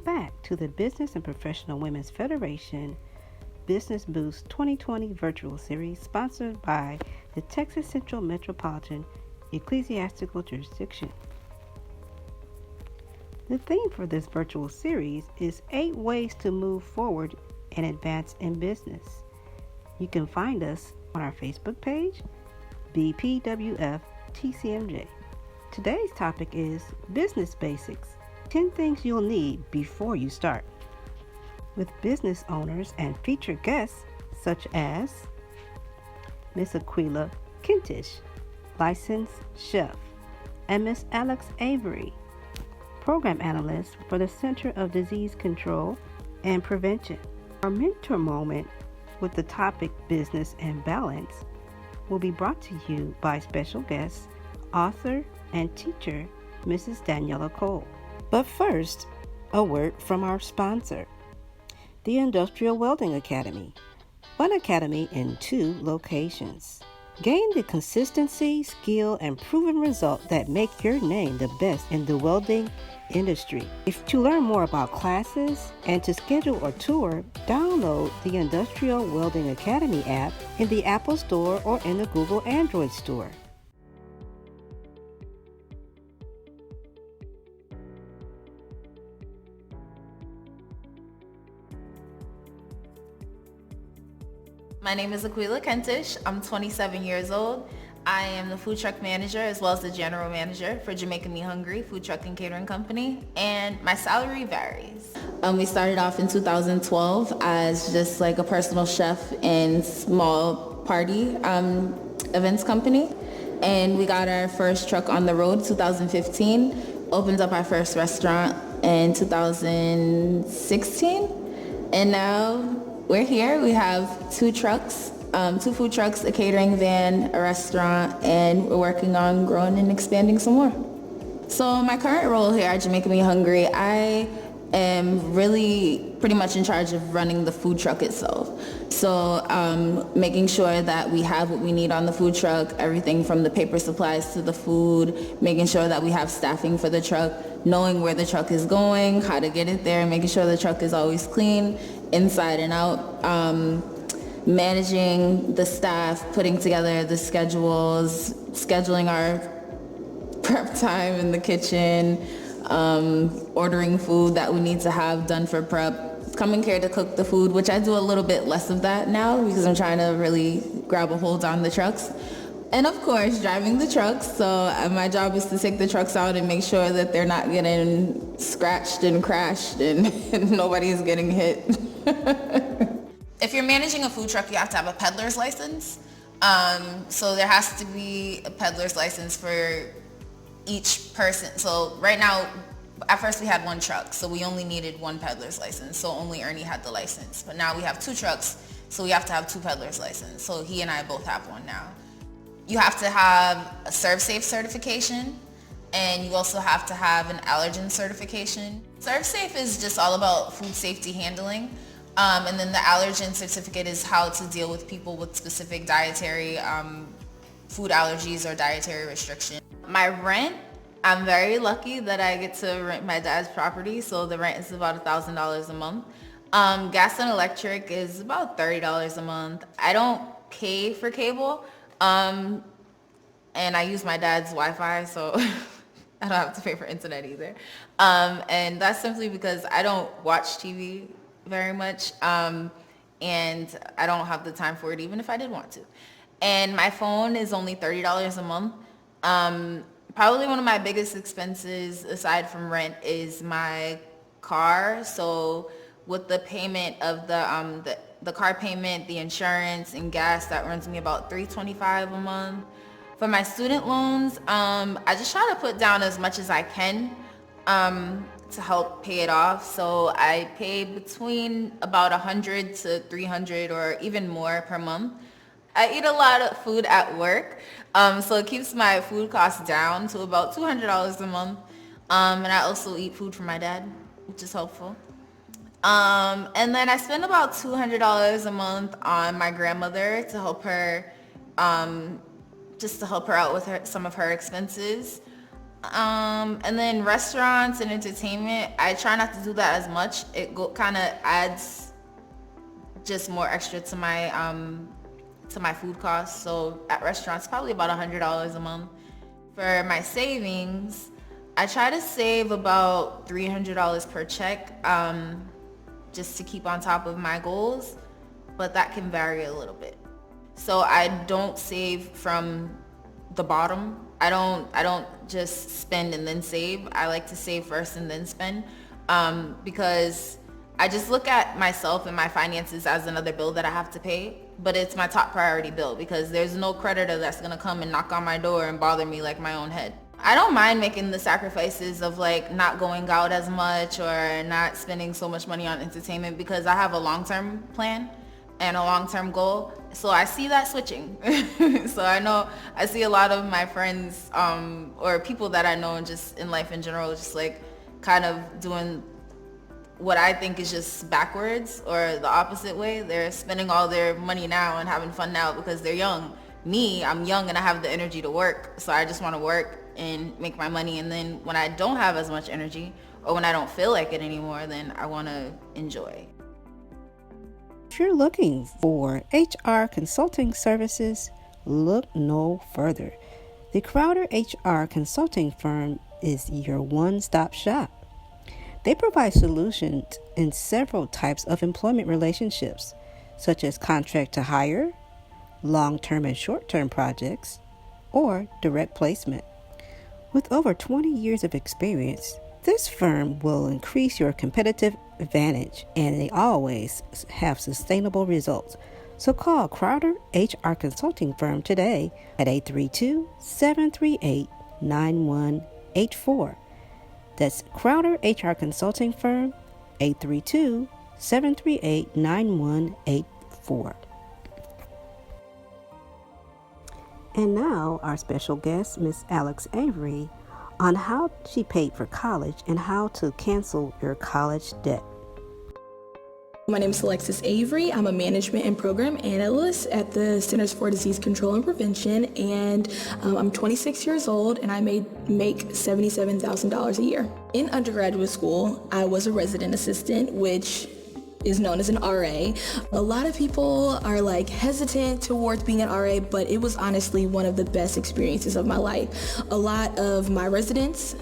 back to the Business and Professional Women's Federation Business Boost 2020 virtual series sponsored by the Texas Central Metropolitan Ecclesiastical Jurisdiction. The theme for this virtual series is 8 ways to move forward and advance in business. You can find us on our Facebook page, BPWF TCMJ. Today's topic is Business Basics, 10 things you'll need before you start. With business owners and featured guests such as Miss Aquila Kentish, licensed chef, and Miss Alex Avery, program analyst for the Center of Disease Control and Prevention. Our mentor moment with the topic Business and Balance will be brought to you by special guest, author and teacher, Mrs. Daniela Cole. But first, a word from our sponsor, the Industrial Welding Academy. One academy in 2 locations. Gain the consistency, skill, and proven result that make your name the best in the welding industry. If to learn more about classes and to schedule a tour, download the Industrial Welding Academy app in the Apple Store or in the Google Android Store. My name is Aquila Kentish. I'm 27 years old. I am the food truck manager as well as the general manager for Jamaica Me Hungry Food Truck and Catering Company, and my salary varies. We started off in 2012 as just like a personal chef in small party events company, and we got our first truck on the road 2015, opened up our first restaurant in 2016, and now we're here. We have 2 trucks, 2 food trucks, a catering van, a restaurant, and we're working on growing and expanding some more. So my current role here at Jamaica Me Hungry, I am really pretty much in charge of running the food truck itself. So making sure that we have what we need on the food truck, everything from the paper supplies to the food, making sure that we have staffing for the truck, knowing where the truck is going, how to get it there, making sure the truck is always clean, inside and out, managing the staff, putting together the schedules, scheduling our prep time in the kitchen, ordering food that we need to have done for prep, coming here to cook the food, which I do a little bit less of that now because I'm trying to really grab a hold on the trucks. And of course, driving the trucks. So my job is to take the trucks out and make sure that they're not getting scratched and crashed and nobody's getting hit. If you're managing a food truck, you have to have a peddler's license. So there has to be a peddler's license for each person. So right now, at first we had 1 truck, so we only needed 1 peddler's license. So only Ernie had the license. But now we have 2 trucks, so we have to have 2 peddler's license. So he and I both have 1 now. You have to have a ServSafe certification, and you also have to have an allergen certification. ServSafe is just all about food safety handling. And then the allergen certificate is how to deal with people with specific dietary food allergies or dietary restrictions. My rent, I'm very lucky that I get to rent my dad's property, so the rent is about $1,000 a month. Gas and electric is about $30 a month. I don't pay for cable, and I use my dad's Wi-Fi, so I don't have to pay for internet either. And that's simply because I don't watch TV very much, and I don't have the time for it even if I did want to. And my phone is only $30 a month. Probably one of my biggest expenses aside from rent is my car. So with the payment of the car payment, the insurance and gas, that runs me about $325 a month. For my student loans, I just try to put down as much as I can to help pay it off. So I pay between about $100 to $300 or even more per month. I eat a lot of food at work, so it keeps my food costs down to about $200 a month. And I also eat food for my dad, which is helpful. And then I spend about $200 a month on my grandmother to help her, just to help her out with some of her expenses. And then restaurants and entertainment, I try not to do that as much. It kind of adds just more extra to my food costs. So at restaurants, probably about $100 a month. For my savings, I try to save about $300 per check, just to keep on top of my goals, but that can vary a little bit. So I don't save from the bottom. I don't just spend and then save. I like to save first and then spend, because I just look at myself and my finances as another bill that I have to pay, but it's my top priority bill because there's no creditor that's gonna come and knock on my door and bother me like my own head. I don't mind making the sacrifices of like not going out as much or not spending so much money on entertainment because I have a long-term plan and a long-term goal. So I see that switching. So I see a lot of my friends, or people that I know and just in life in general, just like kind of doing what I think is just backwards or the opposite way. They're spending all their money now and having fun now because they're young. Me, I'm young and I have the energy to work. So I just want to work and make my money. And then when I don't have as much energy or when I don't feel like it anymore, then I want to enjoy. If you're looking for HR consulting services, look no further. The Crowder HR consulting firm is your one-stop shop. They provide solutions in several types of employment relationships, such as contract to hire, long-term and short-term projects, or direct placement. With over 20 years of experience, this firm will increase your competitive advantage, and they always have sustainable results. So call Crowder HR Consulting Firm today at 832-738-9184. That's Crowder HR Consulting Firm, 832-738-9184. And now our special guest, Miss Alex Avery, on how she paid for college and how to cancel your college debt. My name is Alexis Avery. I'm a management and program analyst at the Centers for Disease Control and Prevention, and I'm 26 years old, and I make $77,000 a year. In undergraduate school, I was a resident assistant, which is known as an RA. A lot of people are like hesitant towards being an RA, but it was honestly one of the best experiences of my life. A lot of my residents,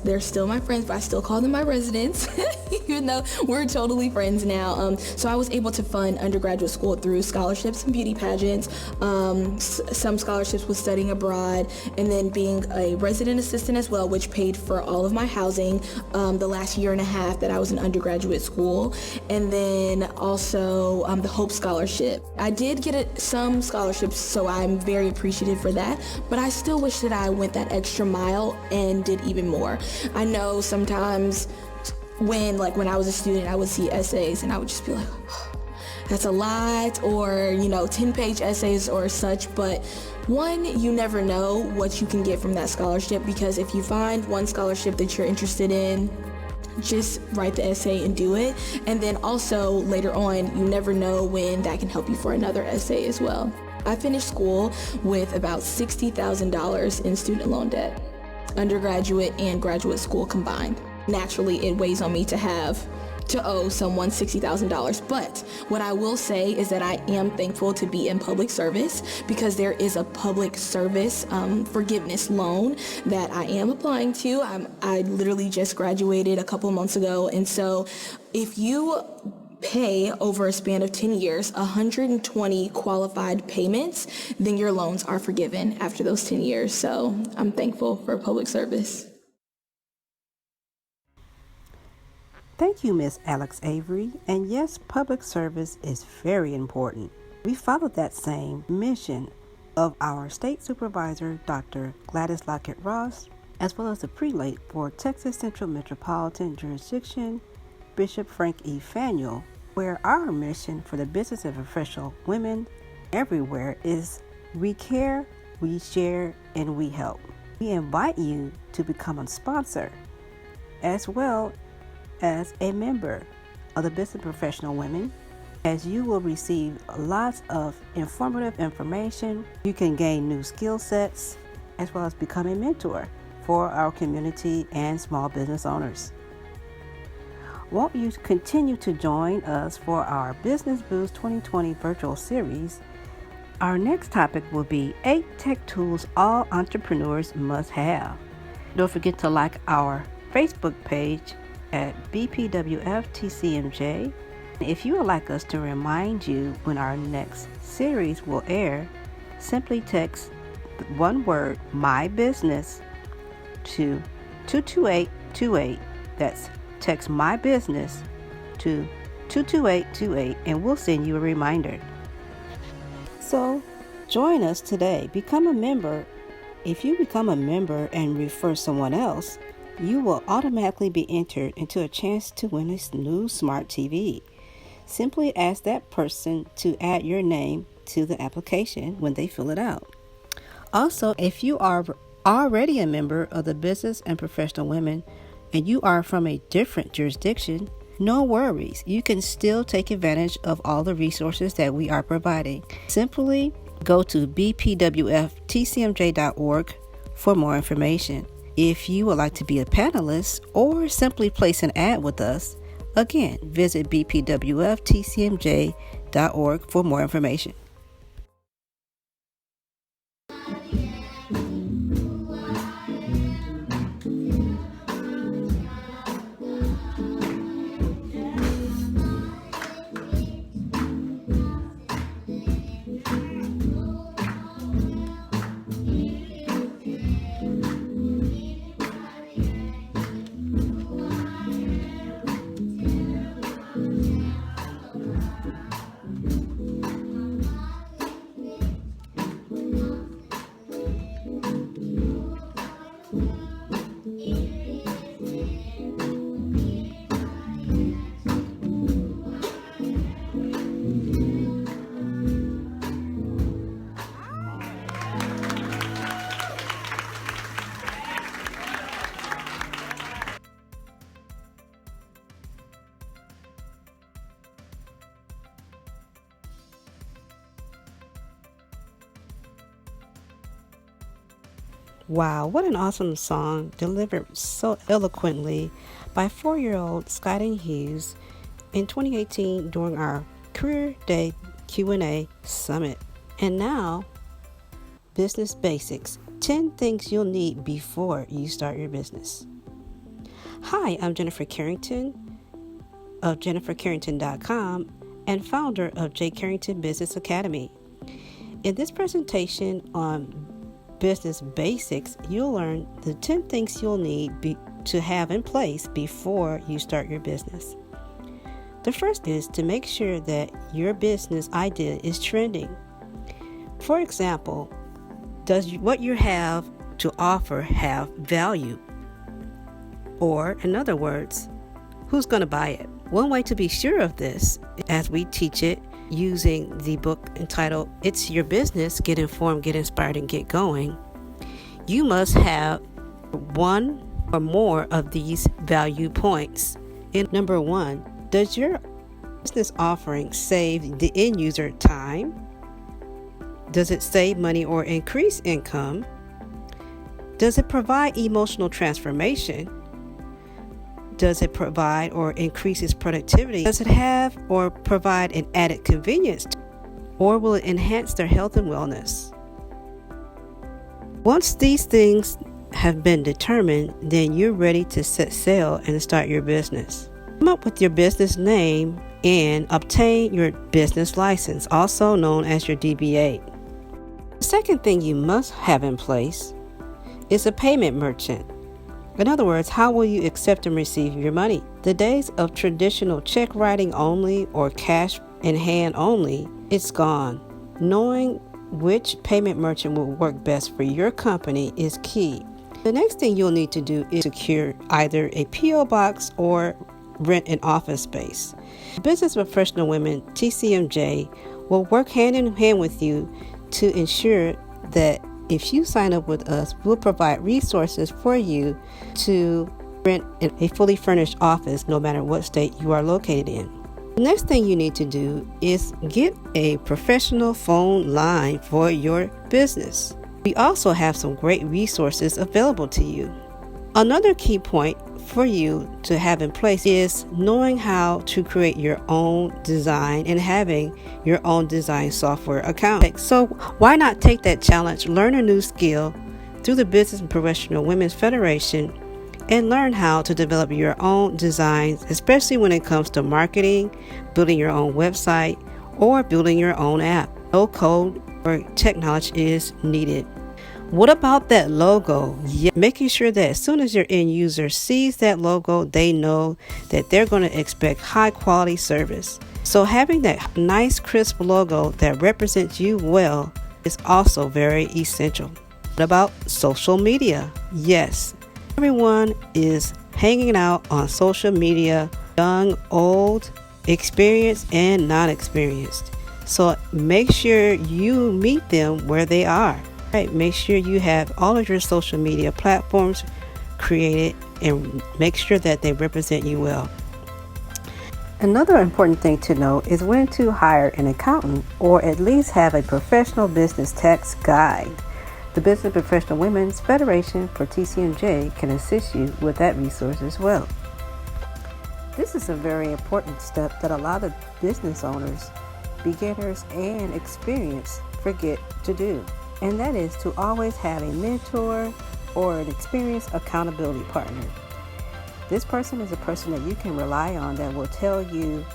they're still my friends, but I still call them my residents, even though we're totally friends now. So I was able to fund undergraduate school through scholarships and beauty pageants, some scholarships with studying abroad, and then being a resident assistant as well, which paid for all of my housing the last year and a half that I was in undergraduate school. And then also the Hope Scholarship. I did get some scholarships, so I'm very appreciative for that, but I still wish that I went that extra mile and did even more. I know sometimes when I was a student, I would see essays and I would just be like, that's a lot, or 10-page essays or such, but one, you never know what you can get from that scholarship, because if you find one scholarship that you're interested in, just write the essay and do it. And then also later on, you never know when that can help you for another essay as well. I finished school with about $60,000 in student loan debt, undergraduate and graduate school combined. Naturally, it weighs on me to owe someone $60,000. But what I will say is that I am thankful to be in public service, because there is a public service forgiveness loan that I am applying to. I literally just graduated a couple months ago, and so if you pay over a span of 10 years 120 qualified payments, then your loans are forgiven after those 10 years. So I'm thankful for public service. Thank you, Miss Alex Avery. And yes, public service is very important. We follow that same mission of our state supervisor, Dr. Gladys Lockett Ross, as well as the prelate for Texas Central Metropolitan Jurisdiction, Bishop Frank E. Faneuil, where our mission for the business of professional women everywhere is we care, we share, and we help. We invite you to become a sponsor as well as a member of the Business Professional Women, as you will receive lots of informative information. You can gain new skill sets as well as become a mentor for our community and small business owners. Won't you continue to join us for our Business Boost 2020 virtual series? Our next topic will be 8 tech tools all entrepreneurs must have. Don't forget to like our Facebook page at BPWF-TCMJ. If you would like us to remind you when our next series will air, simply text one word, My Business, to 22828. That's text My Business to 22828 and we'll send you a reminder. So join us today. Become a member. If you become a member and refer someone else, you will automatically be entered into a chance to win a new smart TV. Simply ask that person to add your name to the application when they fill it out. Also, if you are already a member of the Business and Professional Women and you are from a different jurisdiction, no worries. You can still take advantage of all the resources that we are providing. Simply go to bpwftcmj.org for more information. If you would like to be a panelist or simply place an ad with us, again, visit bpwftcmj.org for more information. Wow, what an awesome song, delivered so eloquently by 4-year-old Skyden Hughes in 2018 during our Career Day Q&A Summit. And now, Business Basics, 10 things you'll need before you start your business. Hi, I'm Jennifer Carrington of JenniferCarrington.com and founder of J. Carrington Business Academy. In this presentation on Business Basics, you'll learn the 10 things you'll need to have in place before you start your business. The first is to make sure that your business idea is trending. For example, does what you have to offer have value? Or, in other words, who's going to buy it? One way to be sure of this, as we teach it, using the book entitled It's Your Business, Get Informed, Get Inspired, and Get Going, you must have one or more of these value points. In number 1, does your business offering save the end user time? Does it save money or increase income? Does it provide emotional transformation? Does it provide or increases productivity? Does it have or provide an added convenience? Or will it enhance their health and wellness? Once these things have been determined, then you're ready to set sail and start your business. Come up with your business name and obtain your business license, also known as your DBA. The second thing you must have in place is a payment merchant. In other words, how will you accept and receive your money? The days of traditional check writing only or cash in hand only, it's gone. Knowing which payment merchant will work best for your company is key. The next thing you'll need to do is secure either a P.O. box or rent an office space. Business Professional Women, TCMJ, will work hand in hand with you to ensure that if you sign up with us, we'll provide resources for you to rent a fully furnished office no matter what state you are located in. The next thing you need to do is get a professional phone line for your business. We also have some great resources available to you. Another key point for you to have in place is knowing how to create your own design and having your own design software account. So why not take that challenge, learn a new skill through the Business and Professional Women's Federation, and learn how to develop your own designs, especially when it comes to marketing, building your own website, or building your own app. No code or technology is needed. What about that logo? Making sure that as soon as your end user sees that logo, they know that they're going to expect high quality service. So having that nice crisp logo that represents you well is also very essential. What about social media? Yes, everyone is hanging out on social media, young, old, experienced, and non-experienced. So make sure you meet them where they are. Right, make sure you have all of your social media platforms created and make sure that they represent you well. Another important thing to know is when to hire an accountant or at least have a professional business tax guide. The Business Professional Women's Federation for TCMJ can assist you with that resource as well. This is a very important step that a lot of business owners, beginners, and experienced forget to do. And that is to always have a mentor or an experienced accountability partner. This person is a person that you can rely on that will tell you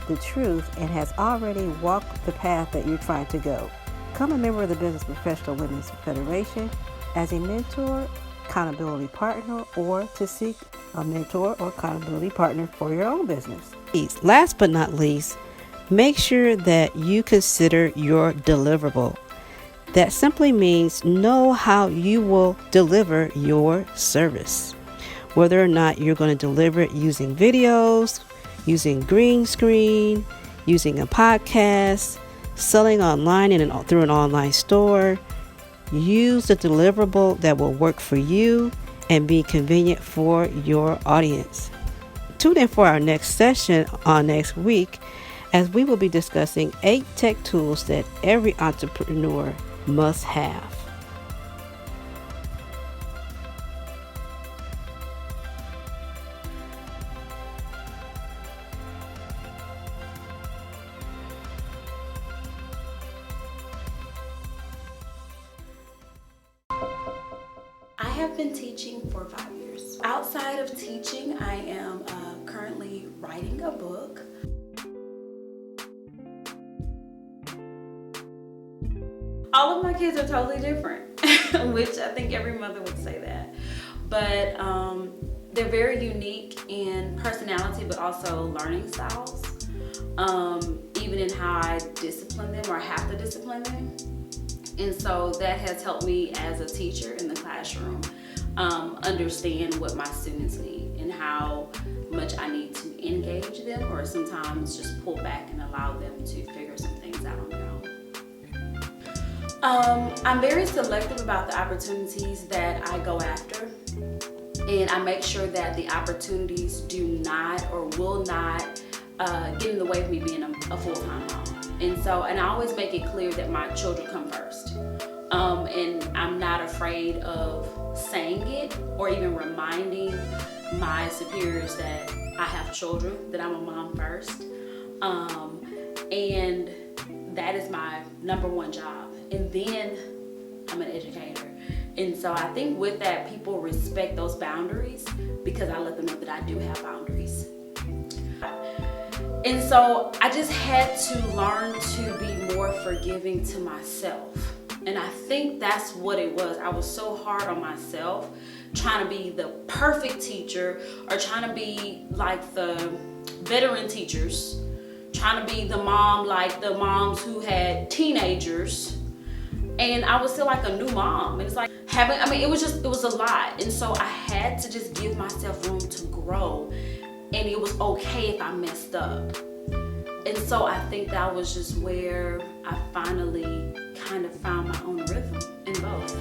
the truth and has already walked the path that you're trying to go. Become a member of the Business Professional Women's Federation as a mentor, accountability partner, or to seek a mentor or accountability partner for your own business. Last but not least, make sure that you consider your deliverable. That simply means know how you will deliver your service. Whether or not you're going to deliver it using videos, using green screen, using a podcast, selling online and through an online store. Use the deliverable that will work for you and be convenient for your audience. Tune in for our next session on next week as we will be discussing 8 tech tools that every entrepreneur must have. I have been teaching for 5 years. Outside of teaching, I am currently writing a book. All of my kids are totally different, which I think every mother would say that. But they're very unique in personality, but also learning styles. Even in how I discipline them or have to discipline them. And so that has helped me as a teacher in the classroom understand what my students need and how much I need to engage them or sometimes just pull back and allow them to figure some things out on their own. I'm very selective about the opportunities that I go after, and I make sure that the opportunities do not or will not get in the way of me being a full-time mom. And I always make it clear that my children come first. And I'm not afraid of saying it or even reminding my superiors that I have children, that I'm a mom first. And that is my number one job. And then I'm an educator. And so I think with that, people respect those boundaries because I let them know that I do have boundaries. And so I just had to learn to be more forgiving to myself. And I think that's what it was. I was so hard on myself, trying to be the perfect teacher or trying to be like the veteran teachers, trying to be the mom like the moms who had teenagers. And I was still like a new mom. And it's like it was a lot. And so I had to just give myself room to grow. And it was okay if I messed up. And so I think that was just where I finally kind of found my own rhythm in both.